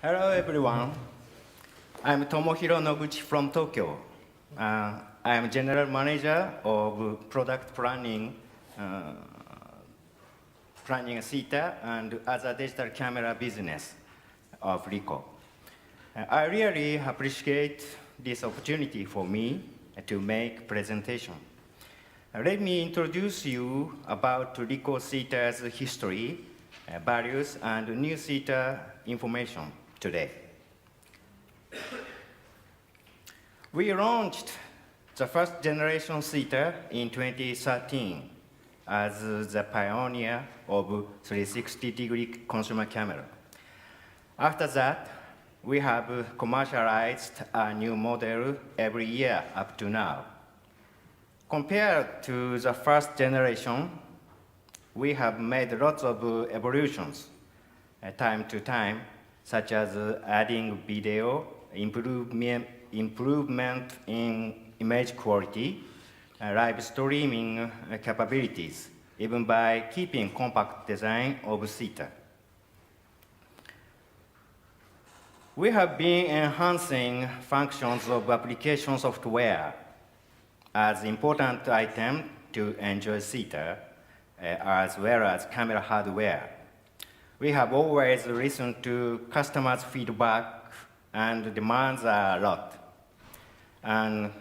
Hello, everyone. I'm Tomohiro Noguchi from Tokyo. I'm General Manager of Product Planning, Planning Theta and other digital camera business of Ricoh. I really appreciate this opportunity for me to make presentation. Let me introduce you about Ricoh Theta's history, values, and new Theta information today. We launched the first generation Theta in 2013 as the pioneer of 360-degree consumer camera. After that, we have commercialized a new model every year up to now. Compared to the first generation, we have made lots of evolutions time to time, such as adding video, improvement in image quality, live streaming capabilities, even by keeping compact design of Theta. We have been enhancing functions of application software as important item to enjoy Theta, as well as camera hardware. We have always listened to customers' feedback and demands a lot. And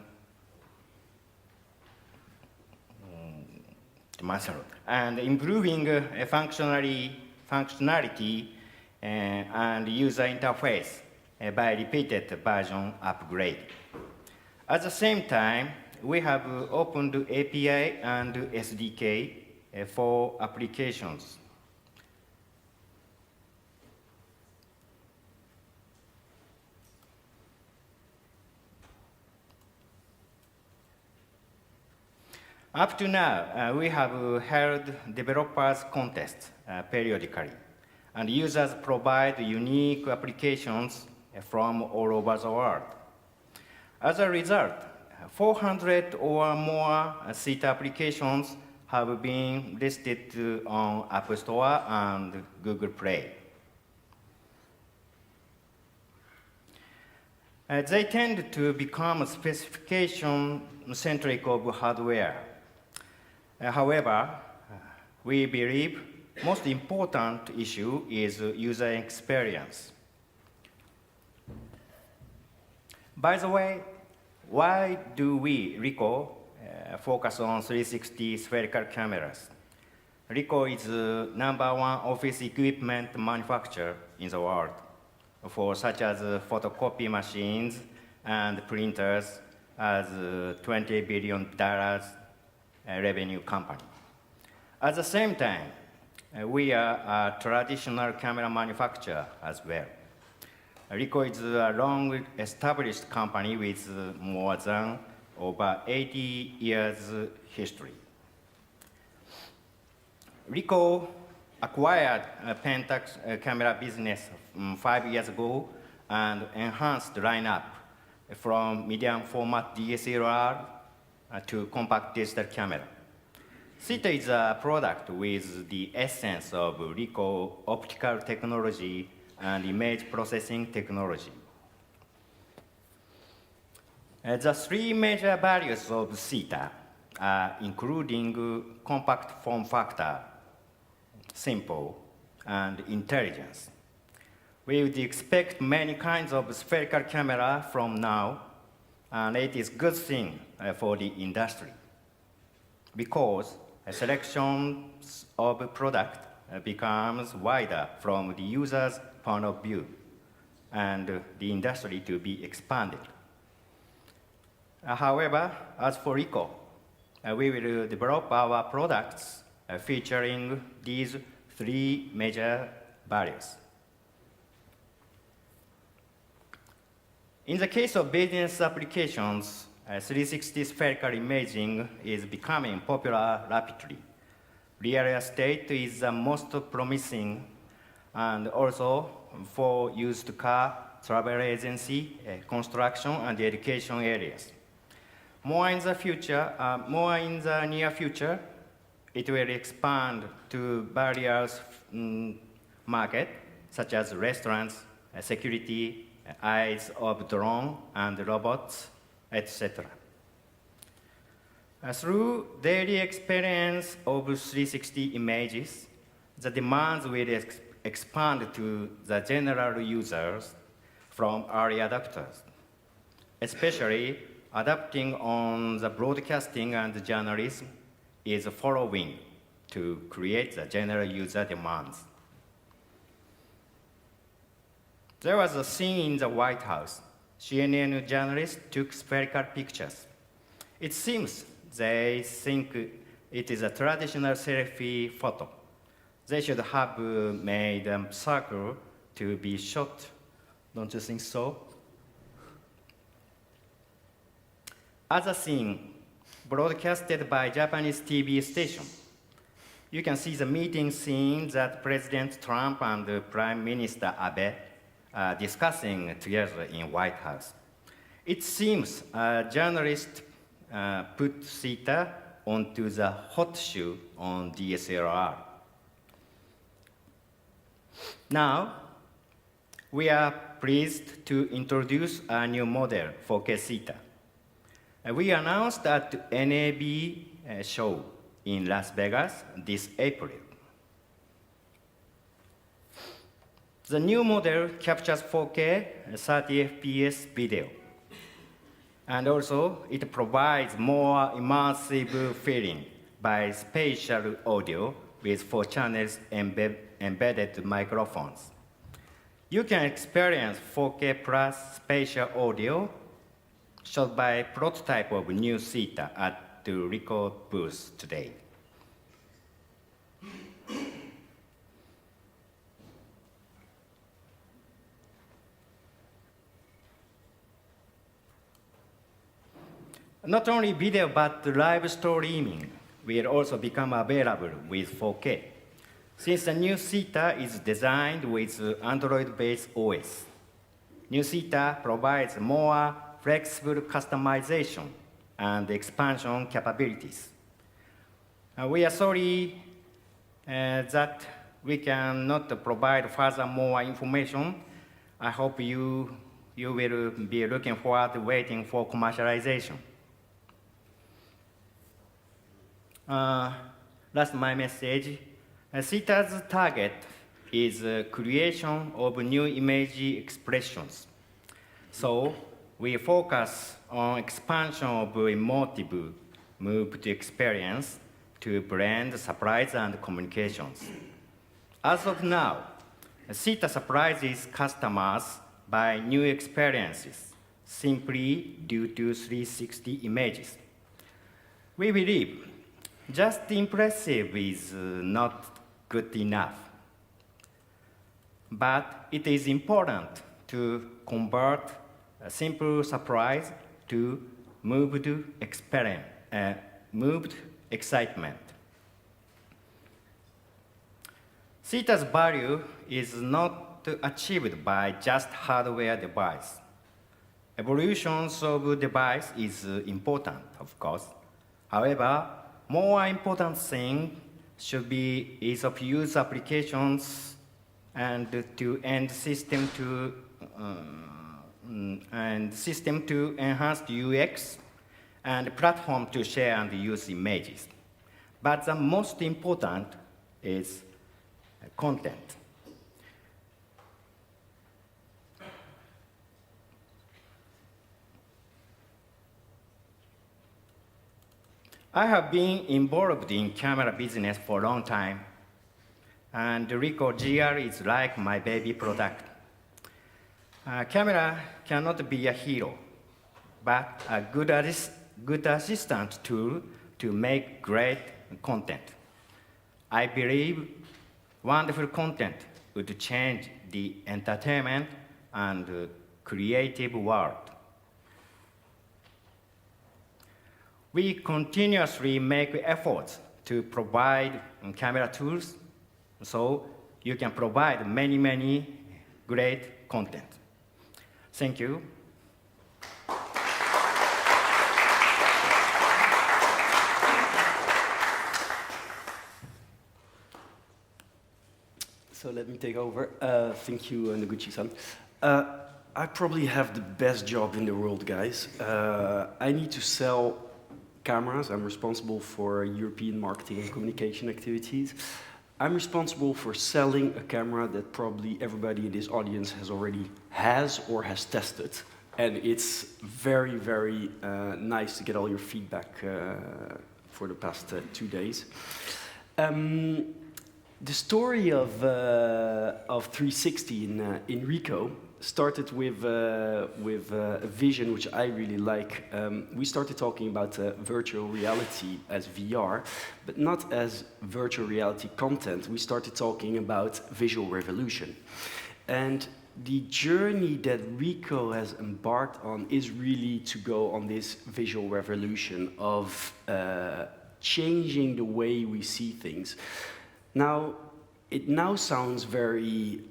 improving functionality and user interface by repeated version upgrade. At the same time, we have opened API and SDK for applications. Up to now, we have held developers contests periodically, and users provide unique applications from all over the world. As a result, 400 or more Theta applications have been listed on App Store and Google Play. They tend to become specification-centric of hardware. However, we believe most important issue is user experience. By the way, why do we, Ricoh, focus on 360 spherical cameras? Ricoh is the #1 office equipment manufacturer in the world for such as photocopy machines and printers as $20 billion revenue company. At the same time, we are a traditional camera manufacturer as well. Ricoh is a long-established company with more than over 80 years history. Ricoh acquired a Pentax camera business 5 years ago and enhanced the lineup from medium format DSLR to compact digital camera. Theta is a product with the essence of Ricoh optical technology and image processing technology. The three major values of Theta are including compact form factor, simple, and intelligence. We would expect many kinds of spherical camera from now, and it is a good thing for the industry because a selection of product becomes wider from the user's point of view and the industry to be expanded. However, as for Ricoh, we will develop our products featuring these three major values. In the case of business applications, 360 spherical imaging is becoming popular rapidly. Real estate is the most promising, and also for used car, travel agency, construction, and education areas. More in the near future, it will expand to various markets, such as restaurants, security, eyes of drone and robots, etc. Through daily experience of 360 images, the demands will expand to the general users from early adopters, especially adapting on the broadcasting and journalism is following to create the general user demands. There was a scene in the White House. CNN journalists took spherical pictures. It seems they think it is a traditional selfie photo. They should have made a circle to be shot. Don't you think so? Other scene broadcasted by Japanese TV station. You can see the meeting scene that President Trump and Prime Minister Abe are discussing together in White House. It seems a journalist put Theta onto the hot shoe on DSLR. Now, we are pleased to introduce a new model, 4K Theta. We announced at NAB show in Las Vegas this April. The new model captures 4K 30 FPS video. And also, it provides more immersive feeling by spatial audio with 4 channels embedded microphones. You can experience 4K plus spatial audio shot by prototype of new Theta at the Ricoh booth today. Not only video, but live streaming will also become available with 4K. Since the new Theta is designed with Android-based OS, new Theta provides more flexible customization and expansion capabilities. We are sorry that we cannot provide further more information. I hope you will be looking forward to waiting for commercialization. Last, my message. Theta's target is creation of new image expressions. So we focus on expansion of emotive moved experience to blend surprise and communications. As of now, Theta surprises customers by new experiences simply due to 360 images. We believe just impressive is not good enough. But it is important to convert a simple surprise to moved excitement. Theta's value is not achieved by just hardware device. Evolutions of device is important, of course. However, more important thing should be ease of use applications and system to enhance UX and platform to share and use images. But the most important is content. I have been involved in camera business for a long time, and Ricoh GR is like my baby product. Camera cannot be a hero, but a good assistant tool to make great content. I believe wonderful content would change the entertainment and creative world. We continuously make efforts to provide camera tools so you can provide many great content. Thank you. So let me take over. Thank you, Noguchi-san. I probably have the best job in the world, guys. I need to sell cameras. I'm responsible for European marketing and communication activities. I'm responsible for selling a camera that probably everybody in this audience has or has tested. And it's very, very nice to get all your feedback for the past 2 days. The story of 360 in Ricoh started with a vision which I really like. We started talking about virtual reality as VR, but not as virtual reality content. We started talking about visual revolution. And the journey that Ricoh has embarked on is really to go on this visual revolution of changing the way we see things. Now, it now sounds very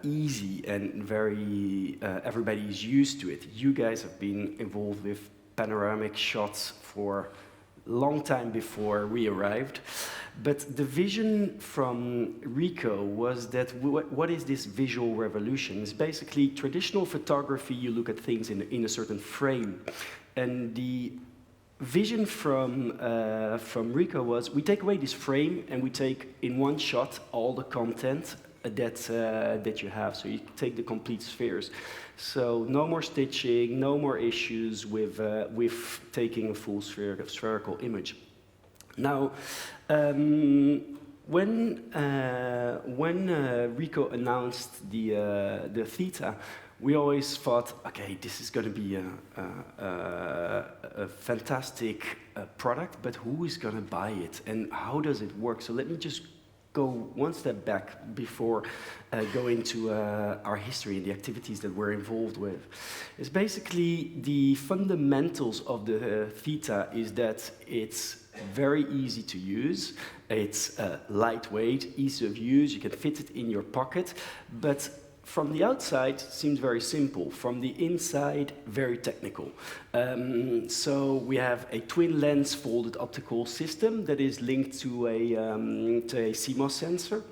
easy and very, everybody is used to it. You guys have been involved with panoramic shots for a long time before we arrived. But the vision from Ricoh was that what is this visual revolution? It's basically traditional photography. You look at things in a certain frame. And the vision from Ricoh was we take away this frame and we take in one shot all the content that you have. So you take the complete spheres. So no more stitching, no more issues with taking a full spherical image. Now, when Ricoh announced the Theta, we always thought, okay, this is going to be a fantastic product, but who is going to buy it and how does it work? So let me just go one step back before going to our history and the activities that we're involved with. It's basically the fundamentals of the Theta is that it's very easy to use, it's lightweight, easy of use, you can fit it in your pocket, but from the outside, it seems very simple. From the inside, very technical. So we have a twin lens folded optical system that is linked to a CMOS sensor.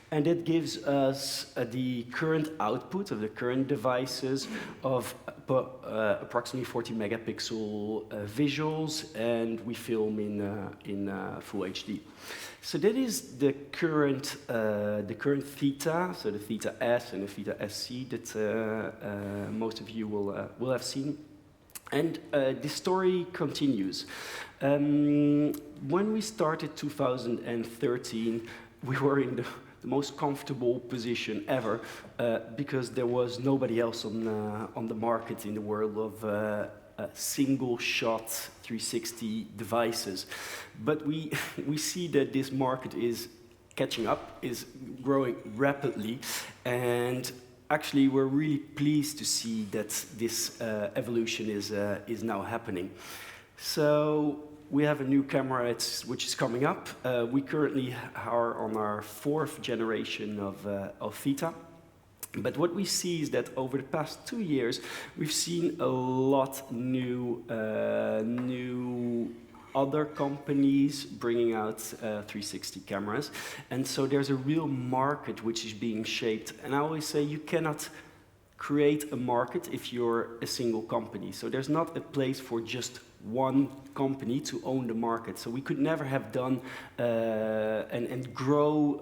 And it gives us the current output of the current devices of approximately 40 megapixel visuals, and we film in full HD. So that is the current Theta, so the Theta S and the Theta SC that most of you will have seen. And the story continues. When we started 2013, we were in the most comfortable position ever because there was nobody else on the market in the world of single-shot 360 devices. But we see that this market is catching up, is growing rapidly, and actually we're really pleased to see that this evolution is now happening. So we have a new camera which is coming up. We currently are on our 4th generation of Theta. But what we see is that over the past 2 years, we've seen a lot new other companies bringing out 360 cameras. And so there's a real market which is being shaped. And I always say you cannot create a market if you're a single company. So there's not a place for just one company to own the market. So we could never have done and grow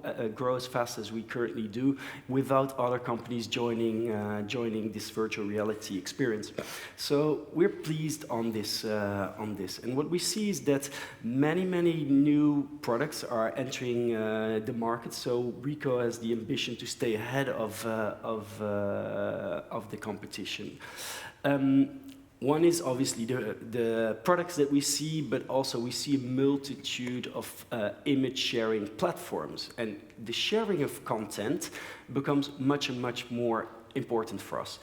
as fast as we currently do without other companies joining this virtual reality experience. So we're pleased on this. And what we see is that many new products are entering the market. So Ricoh has the ambition to stay ahead of the competition. One is obviously the products that we see, but also we see a multitude of image sharing platforms. And the sharing of content becomes much more important for us.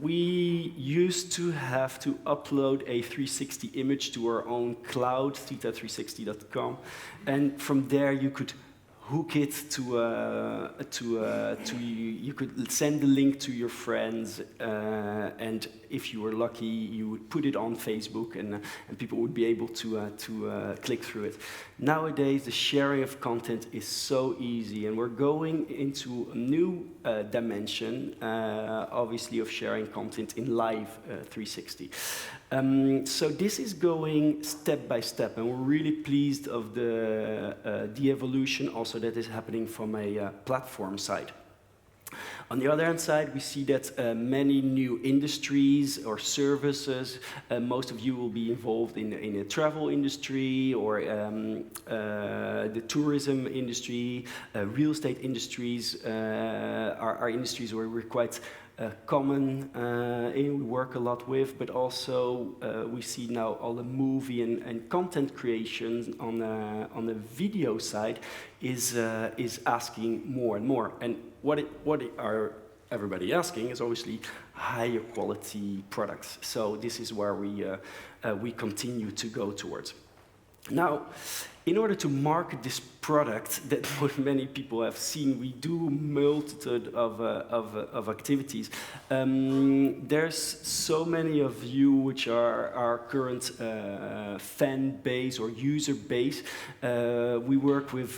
We used to have to upload a 360 image to our own cloud, theta360.com. And from there you could hook it you could send the link to your friends, and if you were lucky, you would put it on Facebook, and people would be able to click through it. Nowadays, the sharing of content is so easy, and we're going into a new dimension, obviously, of sharing content in live 360. So this is going step by step, and we're really pleased of the evolution also that is happening from a platform side. On the other hand side, we see that many new industries or services, most of you will be involved in the travel industry or the tourism industry, real estate industries are industries where we're quite common we work a lot with, but also we see now all the movie and content creation on the video side is asking more and more. And what are everybody asking is obviously higher quality products. So this is where we continue to go towards. Now, in order to market this product that what many people have seen, we do multitude of activities. There's so many of you which are our current fan base or user base. We work with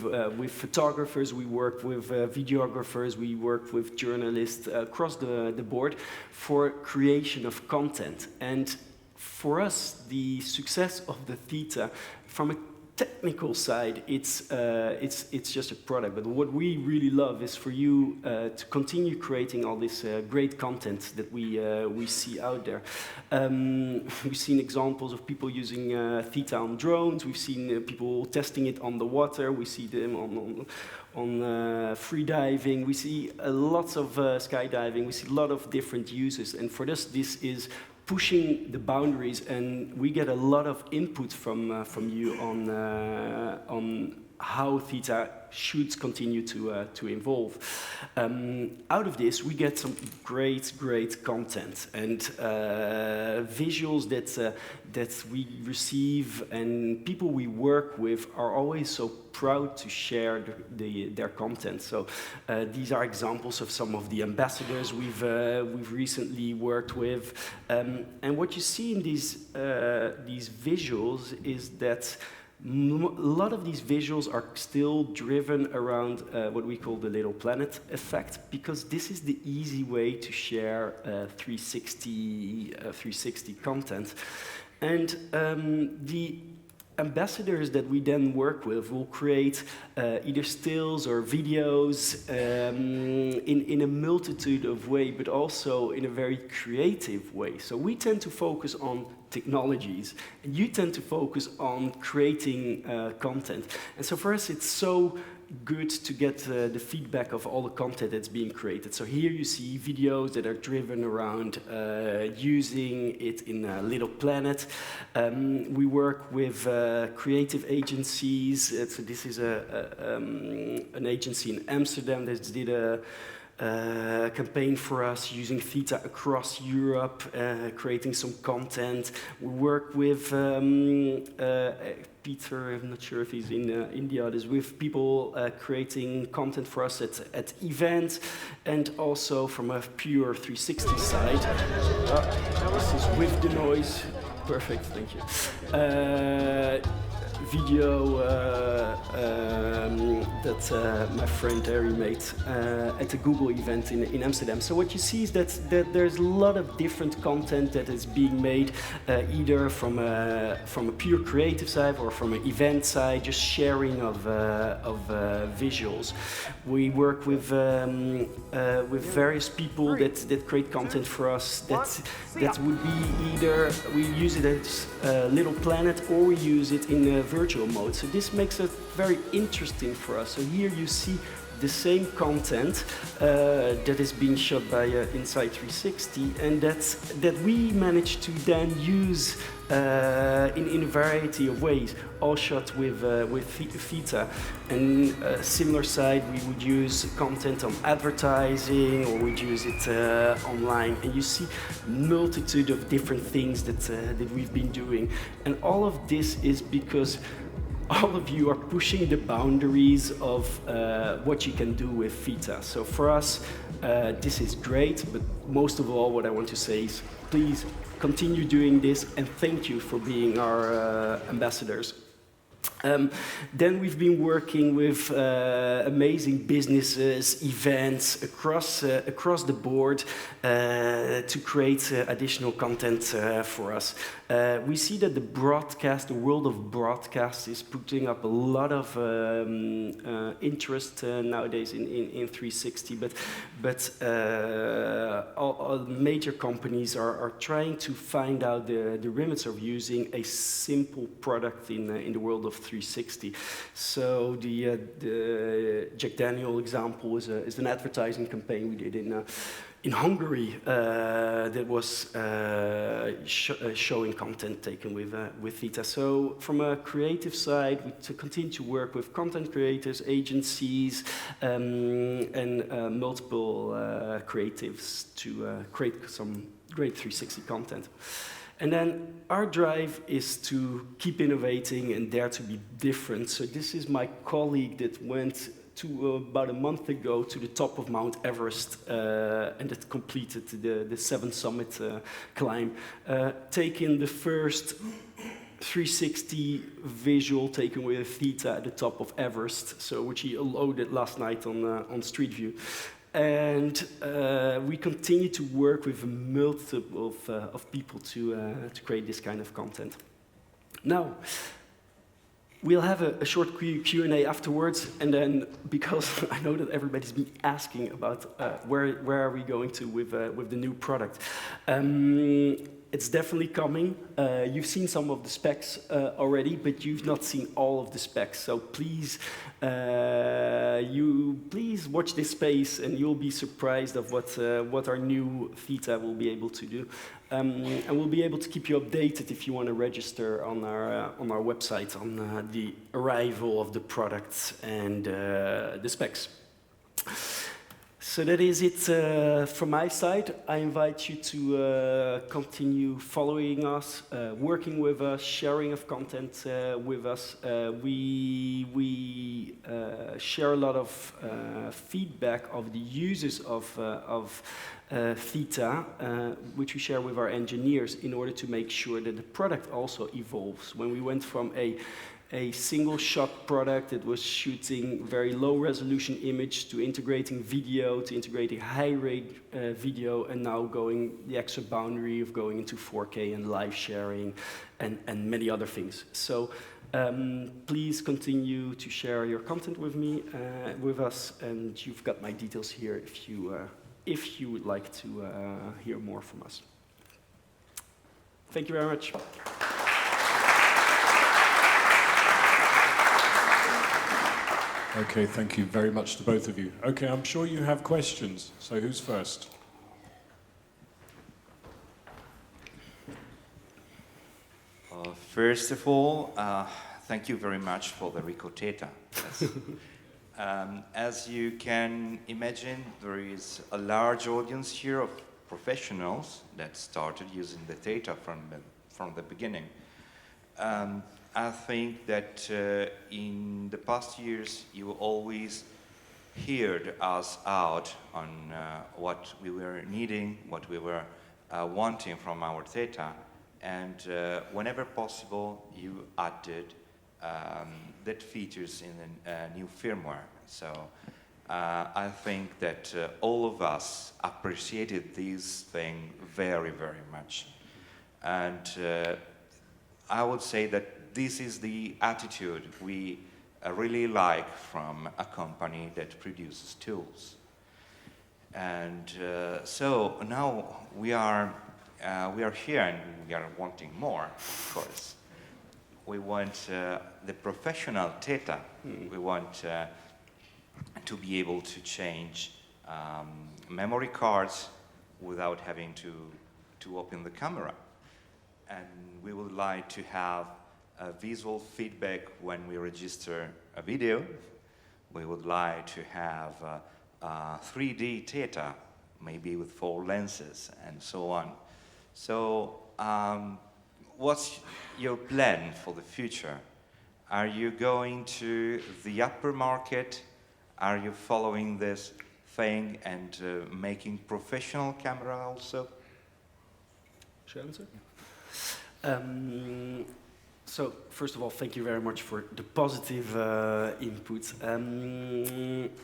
photographers, we work with videographers, we work with journalists across the board for creation of content. And for us, the success of the Theta, from a technical side, it's just a product. But what we really love is for you to continue creating all this great content that we see out there. We've seen examples of people using Theta on drones. We've seen people testing it on the water. We see them on free diving. We see lots of skydiving. We see a lot of different uses. And for us, this is pushing the boundaries, and we get a lot of input from you on how Theta should continue to evolve. Out of this, we get some great content and visuals that we receive, and people we work with are always so proud to share their content. So these are examples of some of the ambassadors we've recently worked with, and what you see in these visuals is that a lot of these visuals are still driven around what we call the little planet effect, because this is the easy way to share 360 content. And the ambassadors that we then work with will create either stills or videos in a multitude of ways, but also in a very creative way. So we tend to focus on technologies, and you tend to focus on creating content. And so for us, it's so good to get the feedback of all the content that's being created. So here you see videos that are driven around using it in Little Planet. We work with creative agencies. So this is an agency in Amsterdam that did a campaign for us using Theta across Europe, creating some content. We work with Peter, I'm not sure if he's in the others, with people creating content for us at events, and also from a pure 360 side. This is with the noise. Perfect, thank you. Video that my friend Harry made at a Google event in Amsterdam. So what you see is that there's a lot of different content that is being made, either from a pure creative side or from an event side, just sharing of visuals. We work with various people that create content for us. That would be either we use it as Little Planet or we use it in virtual mode. So this makes it very interesting for us. So here you see the same content that is being shot by Insight 360, and that we managed to then use in a variety of ways, all shot with Theta. And similar side, we would use content on advertising, or we'd use it online. And you see multitude of different things that we've been doing. And all of this is because all of you are pushing the boundaries of what you can do with Theta. So for us, this is great, but most of all, what I want to say is please continue doing this, and thank you for being our ambassadors. Then we've been working with amazing businesses, events across the board to create additional content for us. We see that the world of broadcast is putting up a lot of interest nowadays in 360, but all major companies are trying to find out the limits of using a simple product in the world of 360. So the Jack Daniel example is an advertising campaign we did in Hungary that was showing content taken with Theta. So from a creative side, we continue to work with content creators, agencies, and multiple creatives to create some great 360 content. And then our drive is to keep innovating and dare to be different. So this is my colleague that went to about a month ago to the top of Mount Everest and that completed the 7 summit climb, taking the first 360 visual taken with Theta at the top of Everest, so which he loaded last night on Street View. And we continue to work with multiple of people to create this kind of content. Now, we'll have a short Q&A afterwards, and then, because I know that everybody's been asking about where are we going to with the new product. It's definitely coming. You've seen some of the specs already, but you've not seen all of the specs. So please, please watch this space, and you'll be surprised of what our new Theta will be able to do. And we'll be able to keep you updated if you want to register on our website on the arrival of the products and the specs. So that is it from my side. I invite you to continue following us, working with us, sharing of content with us. We share a lot of feedback of the uses of Theta, which we share with our engineers in order to make sure that the product also evolves. When we went from a single shot product that was shooting very low resolution image to integrating video, to integrating high rate video, and now going the extra boundary of going into 4K and live sharing and many other things. So please continue to share your content with me, with us, and you've got my details here if you would like to hear more from us. Thank you very much. Okay, thank you very much to both of you. Okay, I'm sure you have questions, so who's first? First of all, thank you very much for the Ricoh THETA. As you can imagine, there is a large audience here of professionals that started using the THETA from the beginning. I think that in the past years, you always heard us out on what we were needing, what we were wanting from our THETA, and whenever possible, you added that features in a new firmware. So I think that all of us appreciated this thing very, very much. And I would say that this is the attitude we really like from a company that produces tools. And so now we are here and we are wanting more, of course. We want the professional THETA. We want to be able to change memory cards without having to open the camera. And we would like to have visual feedback when we register a video. We would like to have 3D THETA, maybe with 4 lenses and so on. So what's your plan for the future? Are you going to the upper market? Are you following this thing and making professional camera also? Should I answer? So, first of all, thank you very much for the positive input.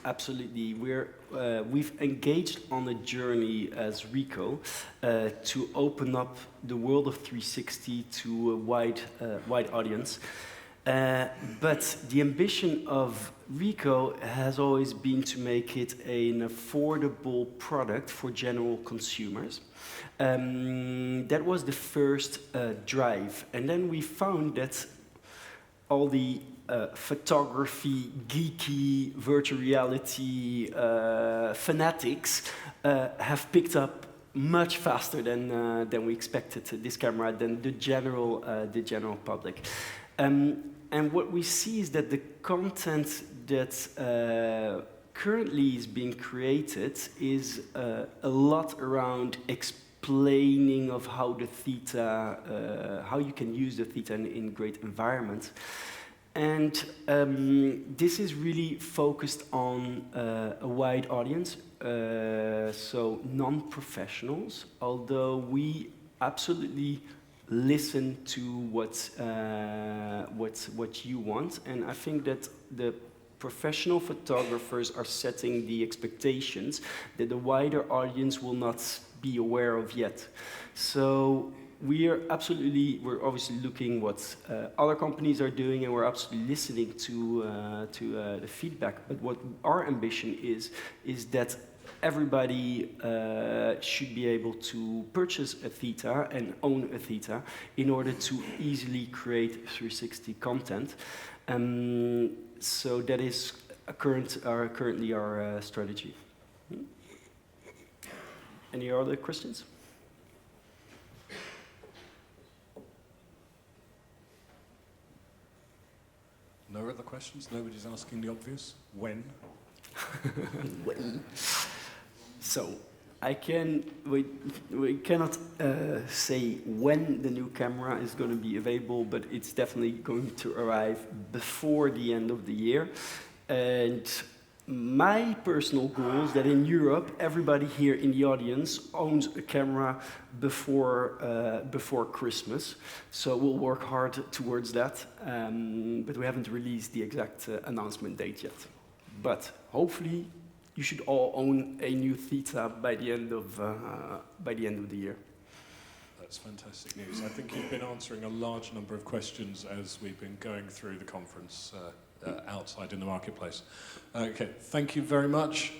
Absolutely, we've engaged on a journey as Ricoh to open up the world of 360 to a wide audience. But the ambition of Ricoh has always been to make it an affordable product for general consumers. That was the first drive. And then we found that all the photography, geeky, virtual reality fanatics have picked up much faster than we expected this camera, than the general public. And what we see is that the content that currently is being created is a lot around explaining of how the theta, how you can use the theta in great environments. And this is really focused on a wide audience, so non-professionals, although we absolutely listen to what you want. And I think that the professional photographers are setting the expectations that the wider audience will not be aware of yet. So we're obviously looking what other companies are doing, and we're absolutely listening to the feedback. But what our ambition is that everybody should be able to purchase a theta and own a theta in order to easily create 360 content. So that is currently our strategy. Any other questions? No other questions? Nobody's asking the obvious? When? When? So, we cannot say when the new camera is going to be available, but it's definitely going to arrive before the end of the year. And my personal goal is that in Europe, everybody here in the audience owns a camera before Christmas. So we'll work hard towards that, but we haven't released the exact announcement date yet. But hopefully, you should all own a new theta by the end of the year. That's fantastic news. I think you've been answering a large number of questions as we've been going through the conference outside in the marketplace. Okay, thank you very much.